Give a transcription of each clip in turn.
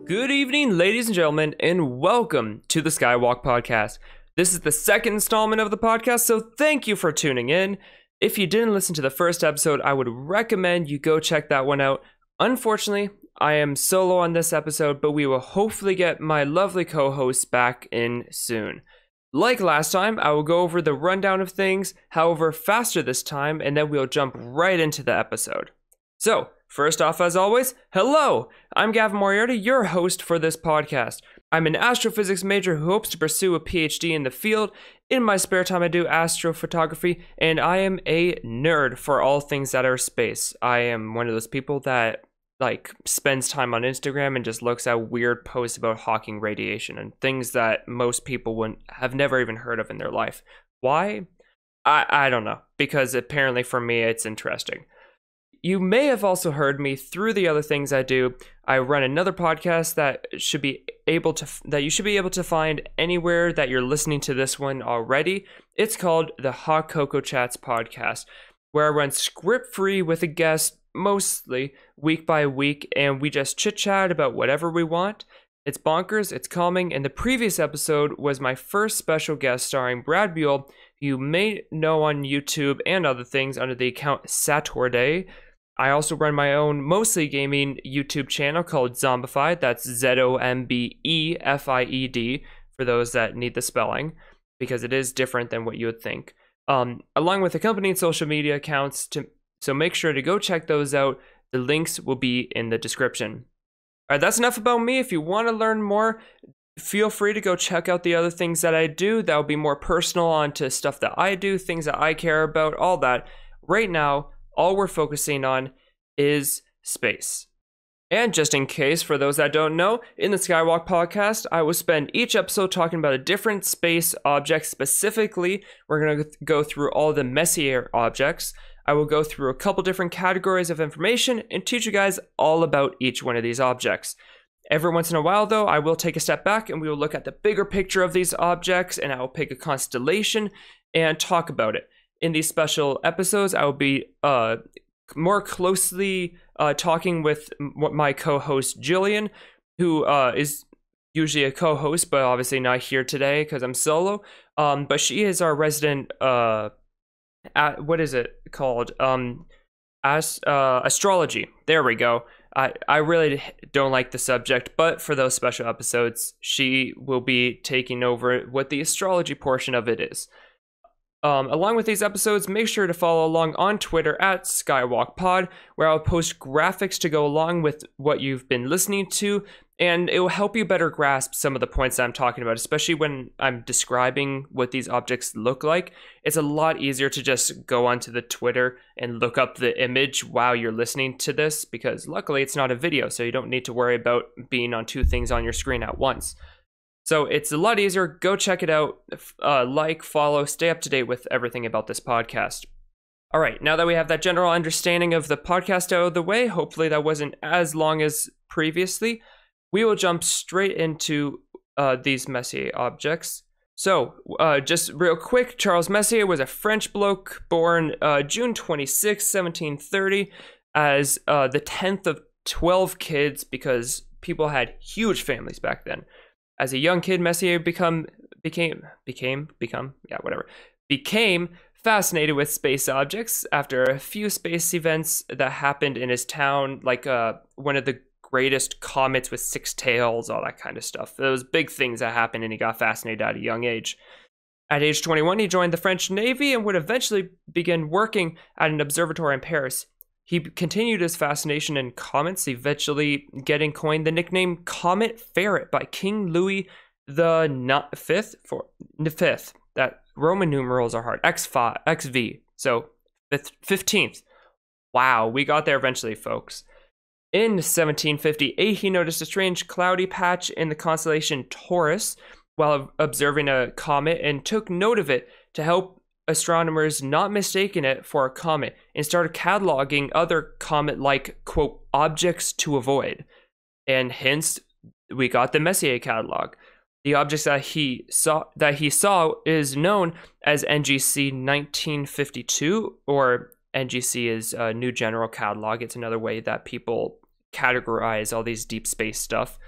Good evening, ladies and gentlemen, and welcome to the Skywalk Podcast. This is the second installment of the podcast, so thank you for tuning in. If you didn't listen to the first episode, I would recommend you go check that one out. Unfortunately, I am solo on this episode, but we will hopefully get my lovely co-host back in soon. Like last time, I will go over the rundown of things, however faster this time, and then we'll jump right into the episode. So, first off, as always, hello! I'm Gavin Moriarty, your host for this podcast. I'm an astrophysics major who hopes to pursue a PhD in the field. In my spare time, I do astrophotography, and I am a nerd for all things that are space. I am one of those people that spends time on Instagram and just looks at weird posts about Hawking radiation and things that most people wouldn't have never even heard of in their life. Why? I don't know, because apparently for me it's interesting. You may have also heard me through the other things I do. I run another podcast that you should be able to find anywhere that you're listening to this one already. It's called the Hot Cocoa Chats podcast, where I run script-free with a guest mostly week by week, and we just chit-chat about whatever we want. It's bonkers, it's calming, and the previous episode was my first special guest starring Brad Buell, who you may know on YouTube and other things under the account Saturday. I also run my own mostly gaming YouTube channel called Zombefied. That's Zombefied for those that need the spelling, because it is different than what you would think. Along with accompanying social media accounts, so make sure to go check those out. The links will be in the description. All right, that's enough about me. If you want to learn more, feel free to go check out the other things that I do. That will be more personal onto stuff that I do, things that I care about, all that. Right now, all we're focusing on is space. And just in case, for those that don't know, in the Skywalk podcast, I will spend each episode talking about a different space object. Specifically, we're going to go through all the Messier objects. I will go through a couple different categories of information and teach you guys all about each one of these objects. Every once in a while, though, I will take a step back and we will look at the bigger picture of these objects, and I will pick a constellation and talk about it. In these special episodes, I will be more closely talking with my co-host Jillian, who is usually a co-host, but obviously not here today because I'm solo. But she is our resident what is it called? Astrology. There we go. I really don't like the subject, but for those special episodes, she will be taking over what the astrology portion of it is. Along with these episodes, make sure to follow along on Twitter at SkywalkPod, where I'll post graphics to go along with what you've been listening to, and it will help you better grasp some of the points that I'm talking about, especially when I'm describing what these objects look like. It's a lot easier to just go onto the Twitter and look up the image while you're listening to this, because luckily it's not a video, so you don't need to worry about being on two things on your screen at once. So it's a lot easier. Go check it out. Follow, stay up to date with everything about this podcast. All right, now that we have that general understanding of the podcast out of the way, hopefully that wasn't as long as previously, we will jump straight into these Messier objects. So, just real quick, Charles Messier was a French bloke born June 26, 1730, as the 10th of 12 kids, because people had huge families back then. As a young kid, Messier became fascinated with space objects after a few space events that happened in his town, like one of the greatest comets with 6 tails, all that kind of stuff. Those big things that happened, and he got fascinated at a young age. At age 21, he joined the French Navy and would eventually begin working at an observatory in Paris. He continued his fascination in comets, eventually getting coined the nickname Comet Ferret by King Louis the Fifth. That Roman numerals are hard. XV. So 15th. Wow, we got there eventually, folks. In 1758, he noticed a strange cloudy patch in the constellation Taurus while observing a comet, and took note of it to help astronomers not mistaken it for a comet, and started cataloging other comet-like, quote, objects to avoid. And hence, we got the Messier catalog. The objects that he saw is known as NGC 1952, or NGC is a New General Catalog. It's another way that people categorize all these deep space stuff.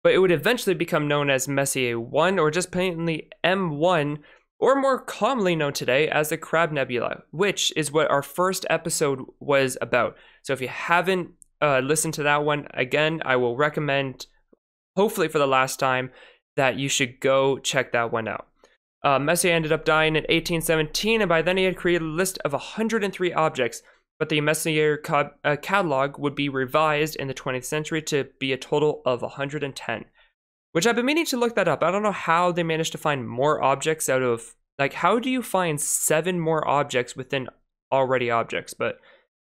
but it would eventually become known as Messier 1 or just plainly M1, or more commonly known today as the Crab Nebula, which is what our first episode was about. So if you haven't listened to that one, again, I will recommend, hopefully for the last time, that you should go check that one out. Messier ended up dying in 1817, and by then he had created a list of 103 objects, but the Messier catalog would be revised in the 20th century to be a total of 110, which I've been meaning to look that up. I don't know how they managed to find more objects out of, like, how do you find 7 more objects within already objects? But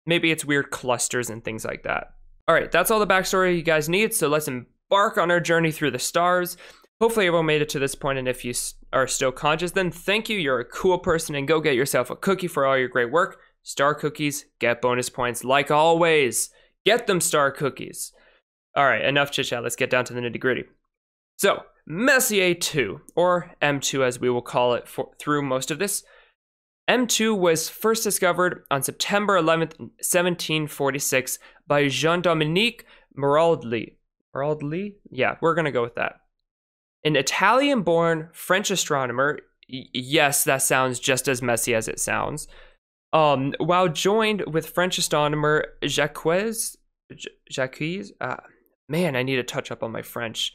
maybe it's weird clusters and things like that. All right, that's all the backstory you guys need, so let's embark on our journey through the stars. Hopefully everyone made it to this point, and if you are still conscious, then thank you, you're a cool person, and go get yourself a cookie for all your great work. Star cookies, get bonus points, like always. Get them star cookies. All right, enough chit chat, let's get down to the nitty gritty. So, Messier 2, or M2 as we will call it through most of this. M2 was first discovered on September 11th, 1746 by Jean-Dominique Maraldi. Maraldi? Yeah, we're gonna go with that. An Italian-born French astronomer, yes, that sounds just as messy as it sounds, while joined with French astronomer Jacques, man, I need to touch up on my French,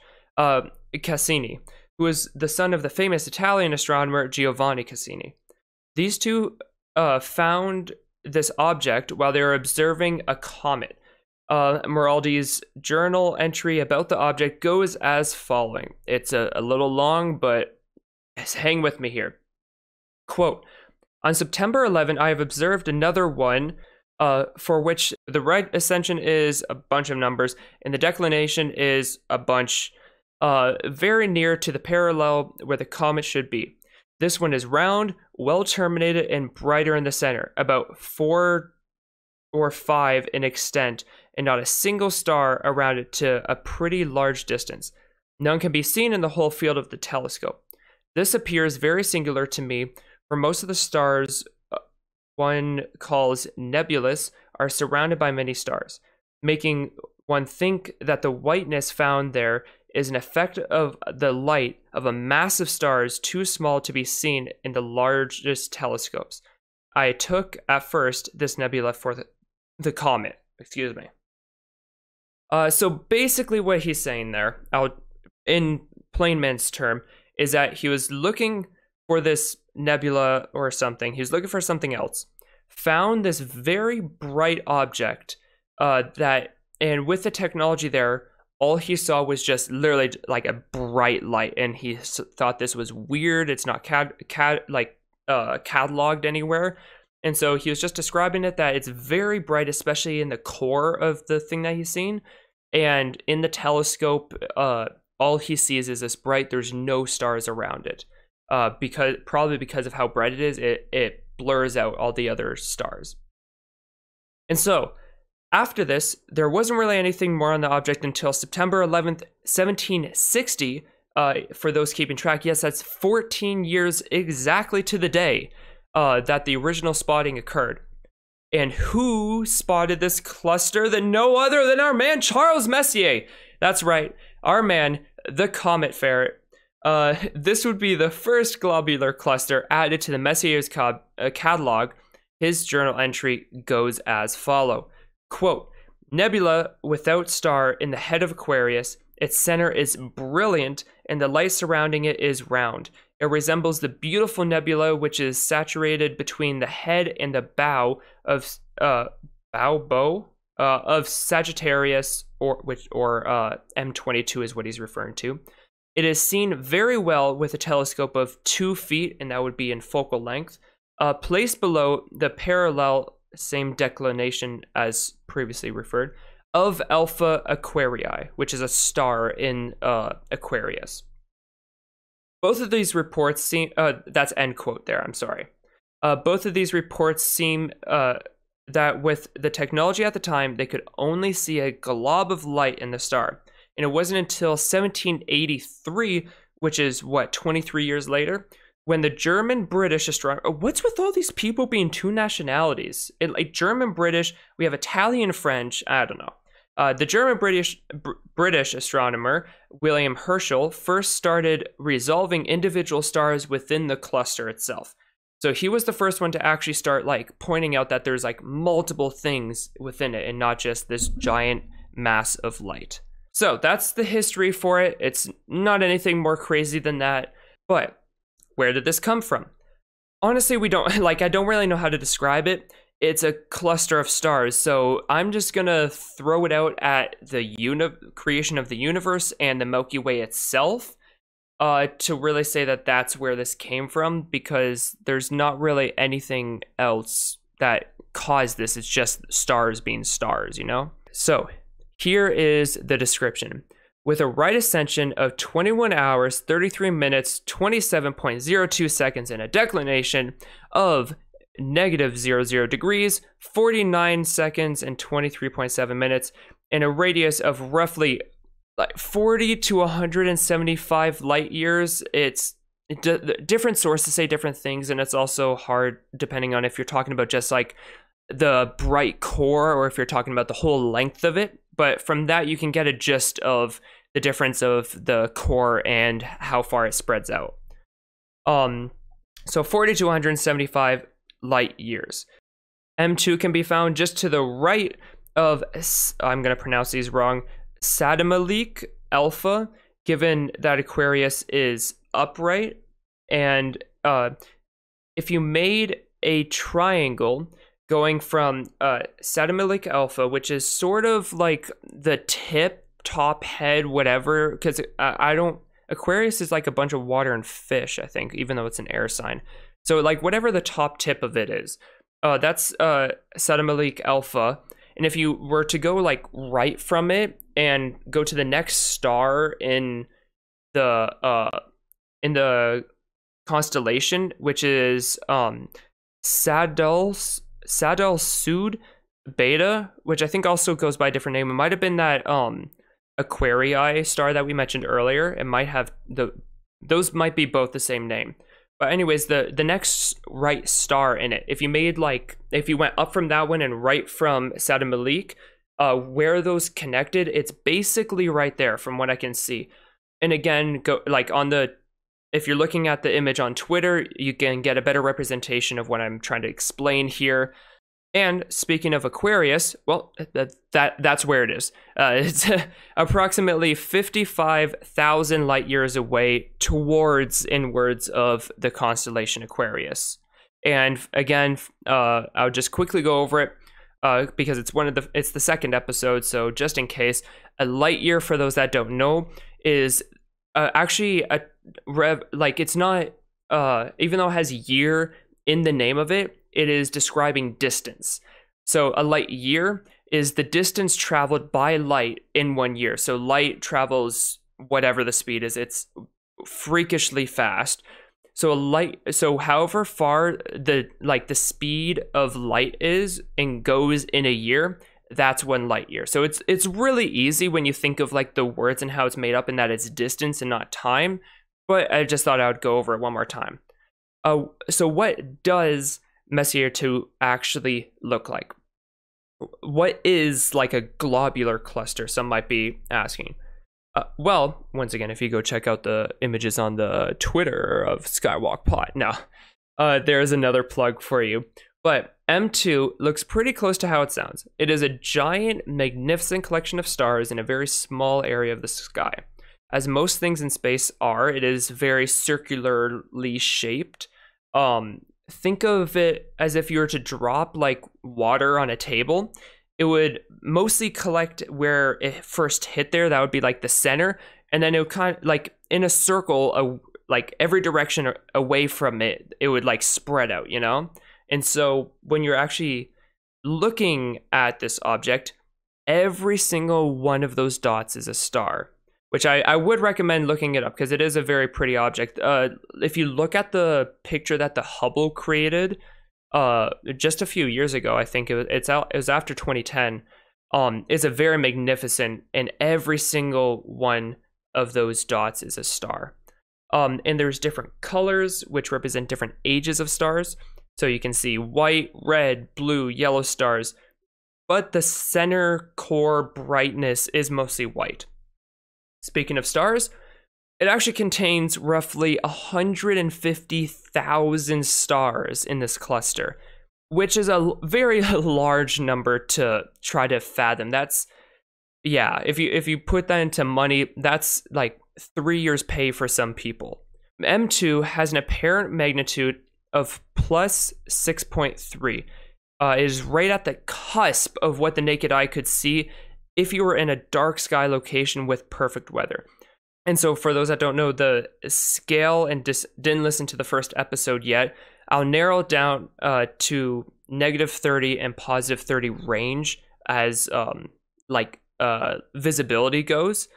Cassini, who was the son of the famous Italian astronomer Giovanni Cassini. These two found this object while they were observing a comet. Maraldi's journal entry about the object goes as following. It's a little long, but hang with me here. Quote, on September 11, I have observed another one for which the right ascension is a bunch of numbers and the declination is a bunch very near to the parallel where the comet should be. This one is round, well terminated, and brighter in the center, about 4 or 5 in extent, and not a single star around it to a pretty large distance. None can be seen in the whole field of the telescope. This appears very singular to me, for most of the stars one calls nebulous are surrounded by many stars, making one think that the whiteness found there is an effect of the light of a mass of stars too small to be seen in the largest telescopes. I took at first this nebula for the comet. Excuse me. So basically what he's saying there, in plain man's term, is that he was looking for this nebula or something. He was looking for something else. Found this very bright object and with the technology there, all he saw was just literally like a bright light, and he thought this was weird. It's not cataloged anywhere. And so he was just describing it that it's very bright, especially in the core of the thing that he's seen. And in the telescope, all he sees is this bright. There's no stars around it. Probably because of how bright it is, it blurs out all the other stars. And so, after this, there wasn't really anything more on the object until September 11th, 1760. For those keeping track, yes, that's 14 years exactly to the day that the original spotting occurred. And who spotted this cluster than no other than our man Charles Messier? That's right, our man, the Comet Ferret. This would be the first globular cluster added to the Messier's catalog. His journal entry goes as follow. Quote, nebula without star in the head of Aquarius. Its center is brilliant and the light surrounding it is round. It resembles the beautiful nebula which is saturated between the head and the bow of Sagittarius, or M22 is what he's referring to. It is seen very well with a telescope of 2 feet, and that would be in focal length, placed below the parallel, same declination as previously referred, of Alpha Aquarii, which is a star in Aquarius. Both of these reports seem, that's end quote there, I'm sorry. Both of these reports seem that with the technology at the time, they could only see a glob of light in the star. And it wasn't until 1783, which is what, 23 years later, when the German-British astronomer, what's with all these people being 2 nationalities? Like German-British, we have Italian-French, I don't know. The German British astronomer William Herschel first started resolving individual stars within the cluster itself. So he was the first one to actually start like pointing out that there's like multiple things within it and not just this giant mass of light. So that's the history for it. It's not anything more crazy than that. But where did this come from? Honestly, we don't I don't really know how to describe it. It's a cluster of stars, so I'm just gonna throw it out at the creation of the universe and the Milky Way itself to really say that that's where this came from, because there's not really anything else that caused this. It's just stars being stars, you know? So here is the description. With a right ascension of 21 hours, 33 minutes, 27.02 seconds, and a declination of -00 degrees, 49 seconds, and 23.7 minutes, and a radius of roughly like 40 to 175 light years. Different sources say different things, and it's also hard depending on if you're talking about just like the bright core or if you're talking about the whole length of it. But from that, you can get a gist of the difference of the core and how far it spreads out. So 40 to 175 light years. M2 can be found just to the right of, I'm going to pronounce these wrong, Satamalik Alpha, given that Aquarius is upright. And if you made a triangle going from Satamalik Alpha, which is sort of like the top head, whatever, because Aquarius is like a bunch of water and fish, I think, even though it's an air sign. So like whatever the top tip of it is, that's Satamalik Alpha. And if you were to go like right from it and go to the next star in the constellation, which is Sadal Sud Beta, which I think also goes by a different name. It might have been that Aquarii star that we mentioned earlier. It might have those might be both the same name. But anyways, the next right star in it, if you went up from that one and right from Satamalik, where those connected, it's basically right there from what I can see. And again, if you're looking at the image on Twitter, you can get a better representation of what I'm trying to explain here. And speaking of Aquarius, well, that's where it is. It's approximately 55,000 light years away inwards of the constellation Aquarius. And again, I'll just quickly go over it because it's the second episode. So just in case, a light year, for those that don't know, is actually it's not even though it has year in the name of it, it is describing distance. So a light year is the distance traveled by light in 1 year. So light travels whatever the speed is. It's freakishly fast. So however far the speed of light is and goes in a year, that's 1 light year. So it's really easy when you think of like the words and how it's made up and that it's distance and not time. But I just thought I would go over it one more time. So what does Messier 2 actually look like? What is like a globular cluster? Some might be asking. Well, once again, if you go check out the images on the Twitter of Skywalk Pod, there's another plug for you. But M2 looks pretty close to how it sounds. It is a giant, magnificent collection of stars in a very small area of the sky. As most things in space are, it is very circularly shaped. Think of it as if you were to drop like water on a table. It would mostly collect where it first hit there. That would be like the center. And then it would kind of like in a circle, like every direction away from it, it would like spread out, you know? And so when you're actually looking at this object, every single one of those dots is a star, which I would recommend looking it up because it is a very pretty object. If you look at the picture that the Hubble created just a few years ago, I think it was after 2010, is a very magnificent, and every single one of those dots is a star. And there's different colors which represent different ages of stars. So you can see white, red, blue, yellow stars. but the center core brightness is mostly white. Speaking of stars, it actually contains roughly 150,000 stars in this cluster, which is a very large number to try to fathom. That's, yeah, if you put that into money, that's like 3 years' pay for some people. M2 has an apparent magnitude of plus 6.3. It is right at the cusp of what the naked eye could see if you were in a dark sky location with perfect weather. And so for those that don't know the scale and didn't listen to the first episode yet, I'll narrow it down to -30 and +30 range as visibility goes.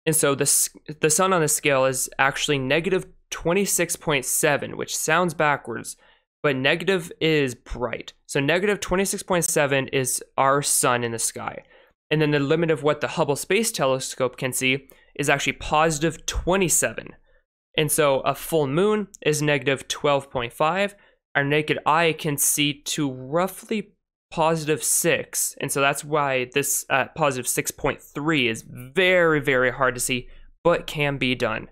And so the sun on the scale is actually -26.7, which sounds backwards, but negative is bright. So -26.7 is our sun in the sky. And then the limit of what the Hubble Space Telescope can see is actually +27. And so a full moon is -12.5. Our naked eye can see to roughly +6. And so that's why this +6.3 is very, very hard to see, but can be done.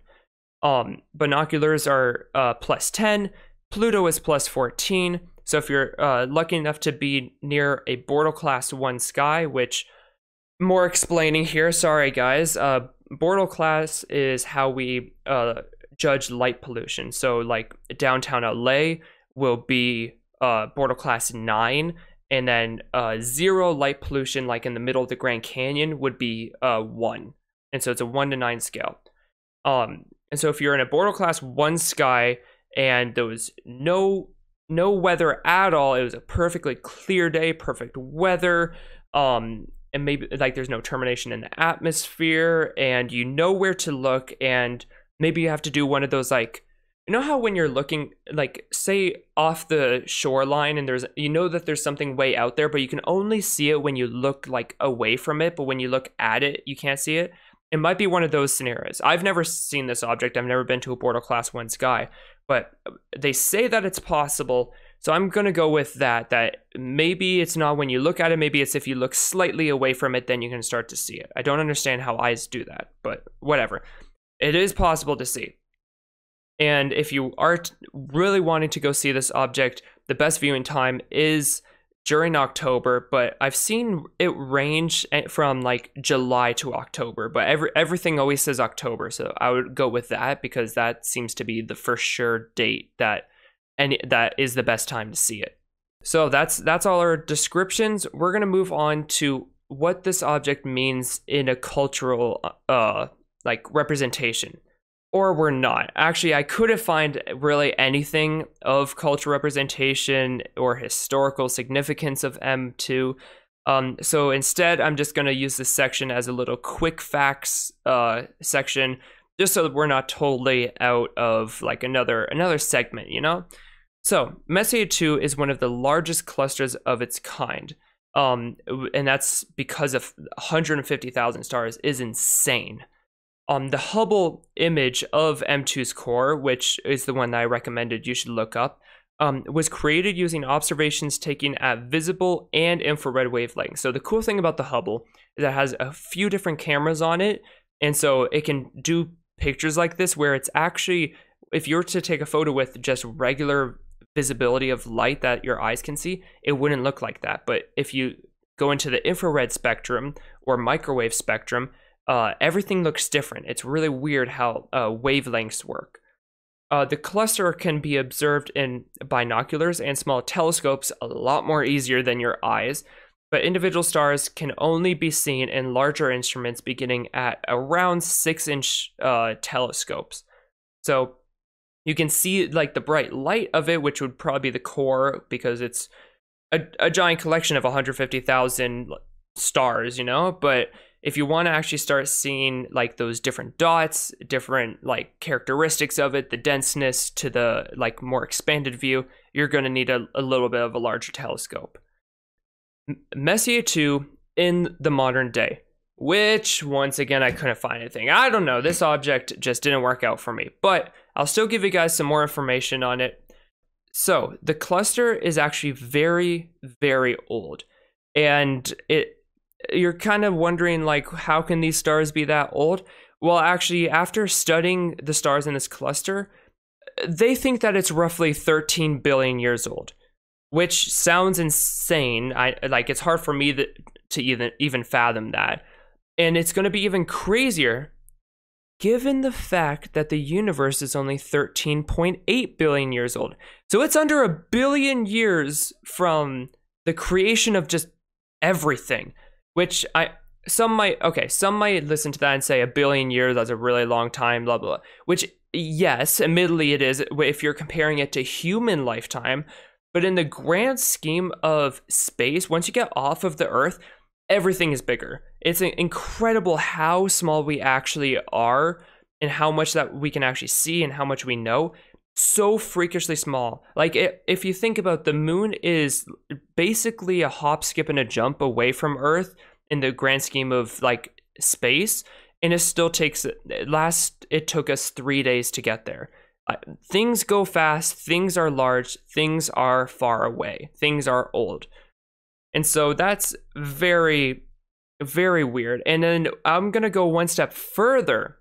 Binoculars are +10. Pluto is +14. So if you're lucky enough to be near a Bortle Class 1 sky, which, more explaining here, sorry guys, Bortle Class is how we judge light pollution. So like downtown LA will be Bortle Class 9, and then 0 light pollution, like in the middle of the Grand Canyon, would be 1. And so it's a 1 to 9 scale. And so if you're in a Bortle Class 1 sky and there was no weather at all, it was a perfectly clear day, perfect weather, and maybe like there's no termination in the atmosphere, and you know where to look, and maybe you have to do one of those, like, you know how when you're looking, like, say off the shoreline and there's, you know that there's something way out there, but you can only see it when you look like away from it, but when you look at it, you can't see it. It might be one of those scenarios. I've never seen this object. I've never been to a Bortle Class 1 sky, but they say that it's possible. So I'm going to go with that maybe it's not when you look at it, maybe it's if you look slightly away from it, then you can start to see it. I don't understand how eyes do that, but whatever. It is possible to see. And if you are really wanting to go see this object, the best viewing time is during October, but I've seen it range from like July to October, but everything always says October, so I would go with that because that seems to be the for sure date that is the best time to see it. So that's all our descriptions. We're going to move on to what this object means in a cultural like representation. Or we're not. Actually, I couldn't find really anything of cultural representation or historical significance of M2. So instead, I'm just going to use this section as a little quick facts section, just so that we're not totally out of like another segment, you know? So Messier 2 is one of the largest clusters of its kind. And that's because of 150,000 stars is insane. The Hubble image of M2's core, which is the one that I recommended you should look up, was created using observations taken at visible and infrared wavelengths. So the cool thing about the Hubble is that it has a few different cameras on it, and so it can do pictures like this where it's actually, if you were to take a photo with just regular visibility of light that your eyes can see, it wouldn't look like that. But if you go into the infrared spectrum or microwave spectrum, everything looks different. It's really weird how wavelengths work. The cluster can be observed in binoculars and small telescopes a lot more easier than your eyes, but individual stars can only be seen in larger instruments beginning at around 6-inch telescopes. So you can see like the bright light of it, which would probably be the core because it's a giant collection of 150,000 stars, you know, but if you want to actually start seeing like those different dots, different like characteristics of it, the denseness to the like more expanded view, you're going to need a little bit of a larger telescope. Messier 2 in the modern day, which once again, I couldn't find anything. I don't know, this object just didn't work out for me, but I'll still give you guys some more information on it. So the cluster is actually very, very old. And you're kind of wondering, like, how can these stars be that old? Well, actually, after studying the stars in this cluster, they think that it's roughly 13 billion years old, which sounds insane. It's hard for me to even fathom that. And it's going to be even crazier given the fact that the universe is only 13.8 billion years old. So it's under a billion years from the creation of just everything, which some might listen to that and say a billion years, that's a really long time, blah, blah, blah. Which, yes, admittedly it is if you're comparing it to human lifetime. But in the grand scheme of space, once you get off of the Earth, everything is bigger. It's incredible how small we actually are and how much that we can actually see and how much we know. So freakishly small. Like, if you think about, the moon is basically a hop, skip, and a jump away from Earth in the grand scheme of, like, space, and it still takes, it took us 3 days to get there. Things go fast, things are large, things are far away, things are old. And so that's very, very weird. And then I'm going to go one step further.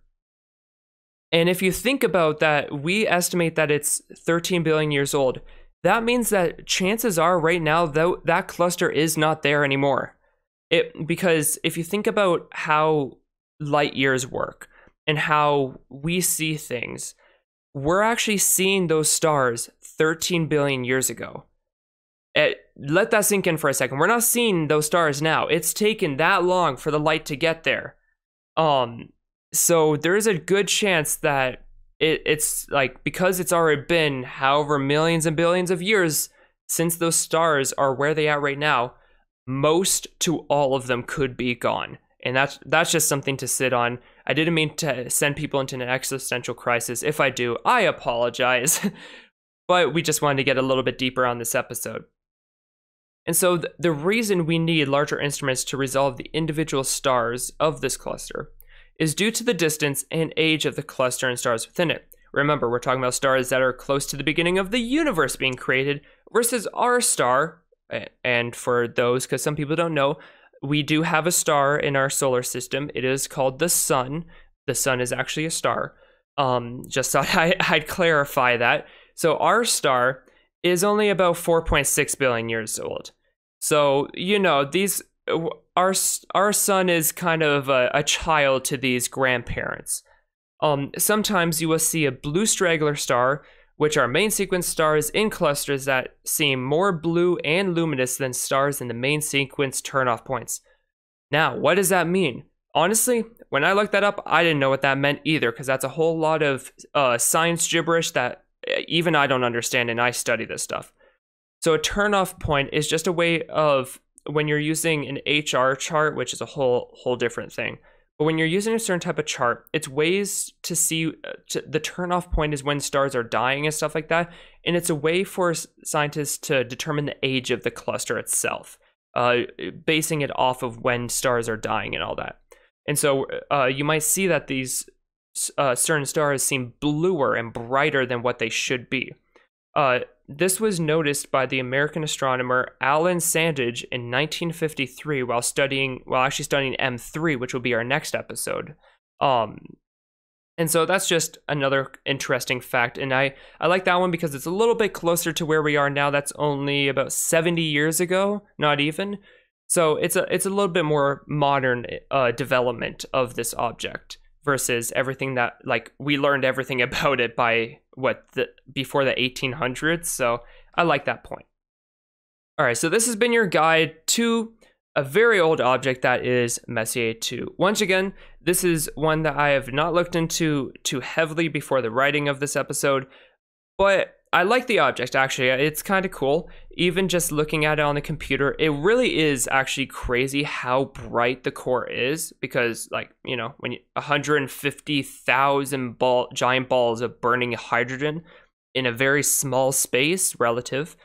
And if you think about that, we estimate that it's 13 billion years old. That means that chances are right now, though, that cluster is not there anymore. Because if you think about how light years work and how we see things, we're actually seeing those stars 13 billion years ago. Let that sink in for a second. We're not seeing those stars now. It's taken that long for the light to get there. So there is a good chance that it's like, because it's already been however millions and billions of years since those stars are where they are right now, most to all of them could be gone. And that's just something to sit on. I didn't mean to send people into an existential crisis. If I do, I apologize. But we just wanted to get a little bit deeper on this episode. And so the reason we need larger instruments to resolve the individual stars of this cluster is due to the distance and age of the cluster and stars within it. Remember, we're talking about stars that are close to the beginning of the universe being created versus our star. And for those, because some people don't know, we do have a star in our solar system. It is called the sun. The sun is actually a star. Just thought I'd clarify that. So our star is only about 4.6 billion years old. So, you know, our sun is kind of a child to these grandparents. Sometimes you will see a blue straggler star, which are main sequence stars in clusters that seem more blue and luminous than stars in the main sequence turn-off points. Now, what does that mean? Honestly, when I looked that up, I didn't know what that meant either, because that's a whole lot of science gibberish that even I don't understand, and I study this stuff. So a turn-off point is just a way of, when you're using an HR chart, which is a whole different thing, but when you're using a certain type of chart, it's ways to see, the turn-off point is when stars are dying and stuff like that, and it's a way for scientists to determine the age of the cluster itself, basing it off of when stars are dying and all that. And so you might see that these certain stars seem bluer and brighter than what they should be. This was noticed by the American astronomer Alan Sandage in 1953 while actually studying M3, which will be our next episode. And so that's just another interesting fact, and I like that one because it's a little bit closer to where we are now. That's only about 70 years ago, not even. So it's a little bit more modern development of this object versus everything that, like, we learned everything about it by before the 1800s. So I like that point. All right, so this has been your guide to a very old object that is Messier 2. Once again, this is one that I have not looked into too heavily before the writing of this episode, but I like the object, actually. It's kind of cool. Even just looking at it on the computer, it really is actually crazy how bright the core is, because, like, you know, when 150,000 giant balls of burning hydrogen in a very small space relative,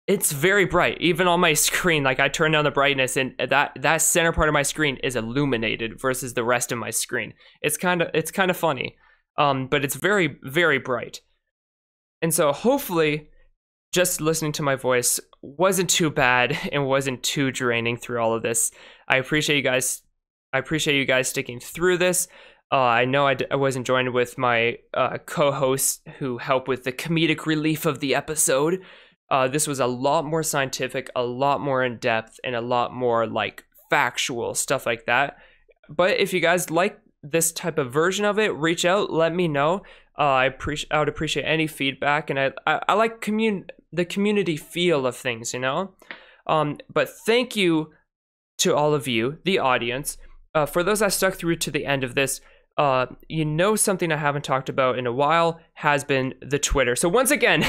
it's very bright. Even on my screen, like, I turn down the brightness and that center part of my screen is illuminated versus the rest of my screen. It's kind of funny, but it's very, very bright. And so hopefully just listening to my voice wasn't too bad and wasn't too draining through all of this. I appreciate you guys. I appreciate you guys sticking through this. I know I wasn't joined with my co-hosts who help with the comedic relief of the episode. This was a lot more scientific, a lot more in depth, and a lot more like factual stuff like that. But if you guys like this type of version of it, reach out, let me know. I would appreciate any feedback, and I like the community feel of things, you know. But thank you to all of you, the audience. For those that stuck through to the end of this, you know, something I haven't talked about in a while has been the Twitter. So once again,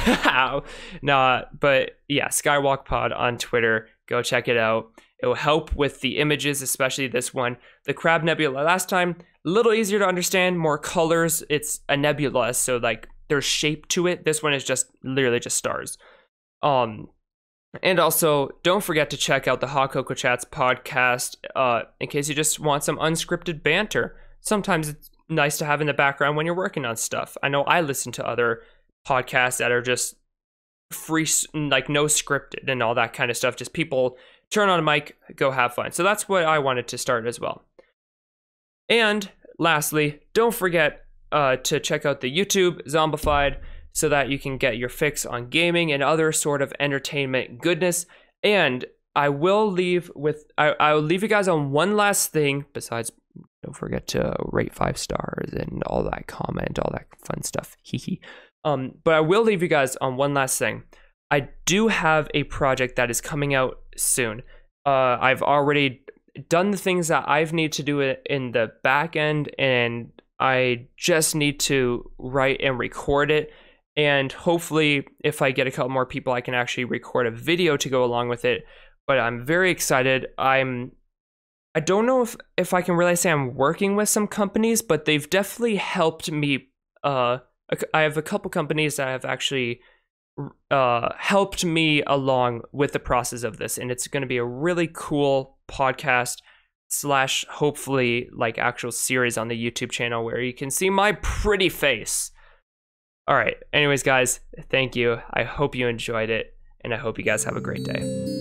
but yeah, Skywalk Pod on Twitter. Go check it out. It will help with the images, especially this one. The Crab Nebula last time, a little easier to understand, more colors. It's a nebula, so like there's shape to it. This one is just literally just stars. And also, don't forget to check out the Hot Cocoa Chats podcast in case you just want some unscripted banter. Sometimes it's nice to have in the background when you're working on stuff. I know I listen to other podcasts that are just free, like no scripted and all that kind of stuff. Just people turn on a mic, go have fun. So that's what I wanted to start as well. And lastly, don't forget to check out the YouTube Zombefied so that you can get your fix on gaming and other sort of entertainment goodness. And I will leave with I will leave you guys on one last thing besides. Don't forget to rate 5 stars and all that, comment, all that fun stuff. But I will leave you guys on one last thing. I do have a project that is coming out soon. I've already done the things that I need to do in the back end, and I just need to write and record it. And hopefully, if I get a couple more people, I can actually record a video to go along with it. But I'm very excited. I don't know if I can really say I'm working with some companies, but they've definitely helped me. I have a couple companies that have actually helped me along with the process of this, and it's going to be a really cool podcast / hopefully like actual series on the YouTube channel where you can see my pretty face. All right. Anyways, guys, thank you. I hope you enjoyed it, and I hope you guys have a great day.